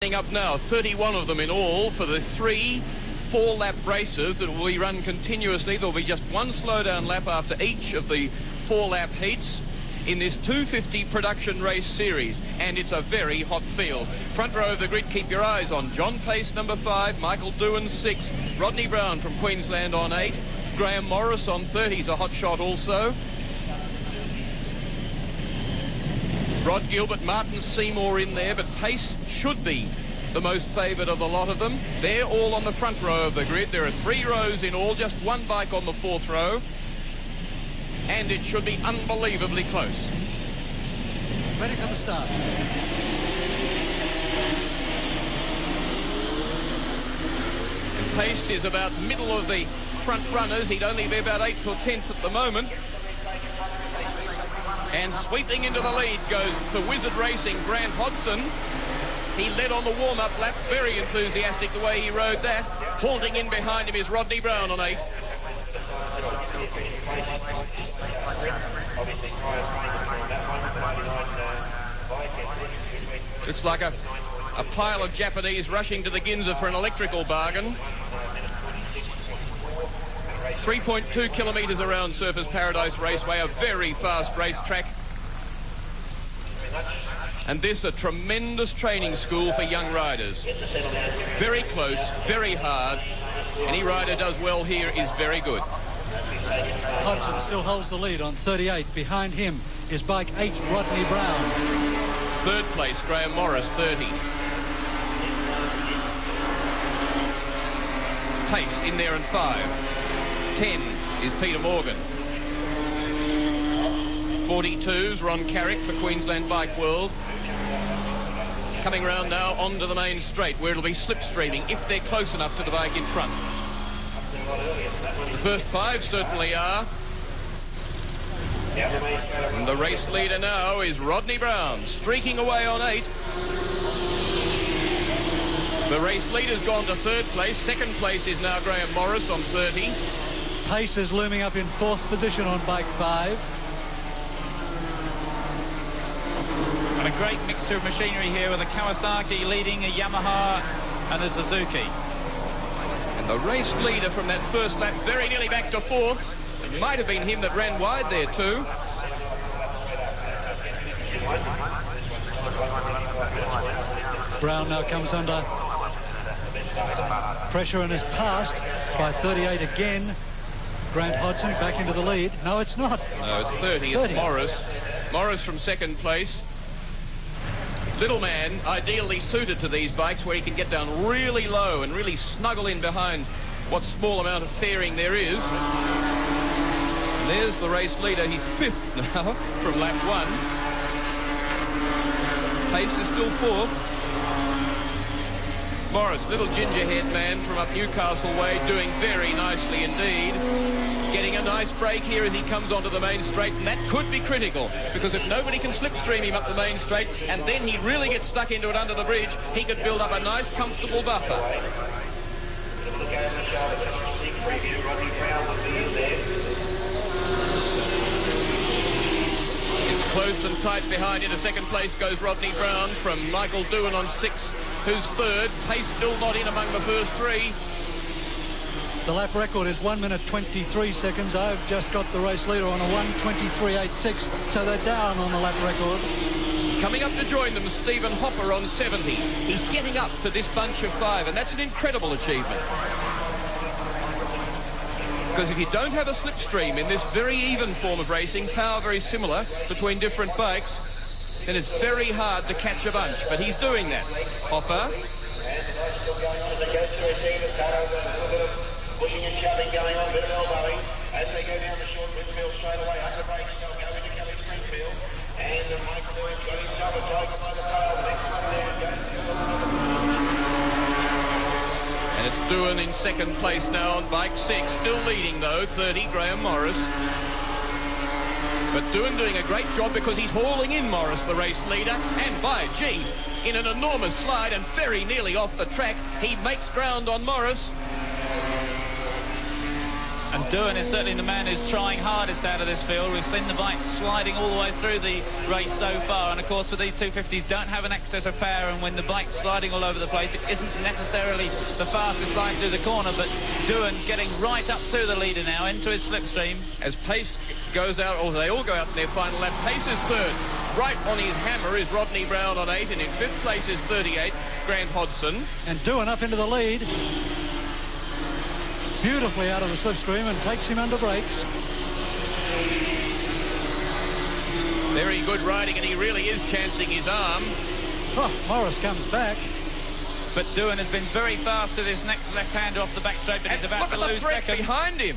Up now, 31 of them in all for the 3 4-lap races that will be run continuously. There will be just one slowdown lap after each of the 4-lap heats in this 250 production race series, and it's a very hot field. Front row of the grid, keep your eyes on John Pace, number 5, Michael Doohan, 6, Rodney Brown from Queensland on 8, Graeme Morris on 30, he's a hot shot also. Rod Gilbert, Martin Seymour in there, but Pace should be the most favoured of the lot of them. They're all on the front row of the grid. There are 3 rows in all, just one bike on the 4th row. And it should be unbelievably close. Ready for the start. And Pace is about middle of the front runners. He'd only be about 8th or 10th at the moment. And sweeping into the lead goes for Wizard Racing, Grant Hodson. He led on the warm-up lap, very enthusiastic the way he rode that. Haunting in behind him is Rodney Brown on 8. Looks like a pile of Japanese rushing to the Ginza for an electrical bargain. 3.2 kilometres around Surfers Paradise Raceway, a very fast racetrack. And this a tremendous training school for young riders. Very close, very hard. Any rider does well here is very good. Hodson still holds the lead on 38. Behind him is bike 8, Rodney Brown. 3rd place, Graeme Morris, 30. Pace in there in 5. 10 is Peter Morgan. 42's Ron Carrick for Queensland Bike World. Coming round now onto the main straight where it'll be slipstreaming if they're close enough to the bike in front. The first 5 certainly are. And the race leader now is Rodney Brown, streaking away on 8. The race leader's gone to 3rd place. 2nd place is now Graeme Morris on 30. Pace is looming up in 4th position on bike 5. And a great mixture of machinery here with a Kawasaki leading a Yamaha and a Suzuki. And the race leader from that first lap very nearly back to 4th. It might have been him that ran wide there too. Brown now comes under pressure and is passed by 38 again. Grant Hodson back into the lead. No, it's not. No, it's 30. It's Morris. Morris from 2nd place. Little man, ideally suited to these bikes where he can get down really low and really snuggle in behind what small amount of fairing there is. And there's the race leader. He's 5th now from lap 1. Pace is still 4th. Morris, little gingerhead man from up Newcastle way, doing very nicely indeed. Getting a nice break here as he comes onto the main straight, and that could be critical, because if nobody can slipstream him up the main straight, and then he really gets stuck into it under the bridge, he could build up a nice, comfortable buffer. It's close and tight behind. Into 2nd place goes Rodney Brown from Michael Doohan on 6, who's 3rd. Pace still not in among the first 3. The lap record is 1 minute 23 seconds. I've just got the race leader on a 1:23.86, so they're down on the lap record. Coming up to join them, Stephen Hopper on 70. He's getting up to this bunch of 5, and that's an incredible achievement. Because if you don't have a slipstream in this very even form of racing, power very similar between different bikes, then it's very hard to catch a bunch. But he's doing that. Hopper. Pushing and shoving going on, a bit of elbowing as they go down the short midfield straight away. Under brakes, they'll go into Kelly Springfield. And Michael Williams got himself a tiger by the tail. The next one there goes. And it's Doohan in 2nd place now on bike 6. Still leading though, 30, Graeme Morris. But Doohan doing a great job because he's hauling in Morris, the race leader. And by gee, in an enormous slide and very nearly off the track, he makes ground on Morris. And Doohan is certainly the man who's trying hardest out of this field. We've seen the bike sliding all the way through the race so far, and of course for these 250s don't have an excess of power, and when the bike's sliding all over the place, it isn't necessarily the fastest line through the corner, but Doohan getting right up to the leader now, into his slipstream. As Pace goes out, or they all go out in their final lap, Pace is third. Right on his hammer is Rodney Brown on 8, and in 5th place is 38, Grant Hodson. And Doohan up into the lead. Beautifully out of the slipstream and takes him under brakes. Very good riding, and he really is chancing his arm. Oh, Morris comes back. But Doohan has been very fast to this next left-hander off the back straight, but he's about to lose Look at the threat second. behind him.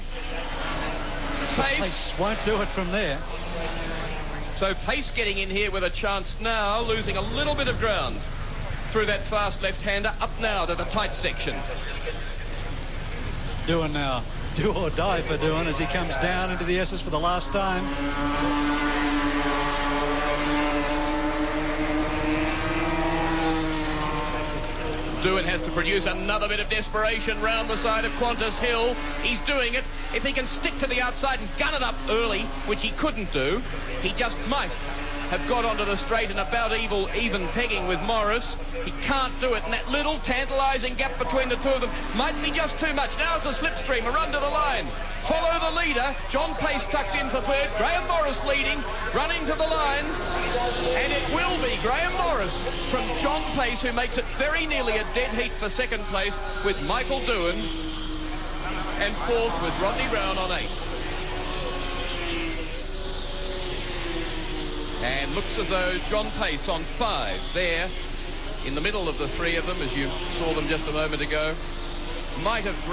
Pace won't do it from there. So Pace getting in here with a chance now, losing a little bit of ground through that fast left-hander, up now to the tight section. Doohan now. Do or die for Doohan as he comes down into the S's for the last time. Doohan has to produce another bit of desperation round the side of Qantas Hill. He's doing it. If he can stick to the outside and gun it up early, which he couldn't do, he just might have got onto the straight and about even pegging with Morris. He can't do it, and that little tantalising gap between the two of them might be just too much. Now it's a slipstream, a run to the line. Follow the leader. John Pace tucked in for third. Graeme Morris leading, running to the line. And it will be Graeme Morris from John Pace, who makes it very nearly a dead heat for second place with Michael Doohan. And fourth with Rodney Brown on 8. And looks as though John Pace on 5 there in the middle of the three of them, as you saw them just a moment ago, might have grabbed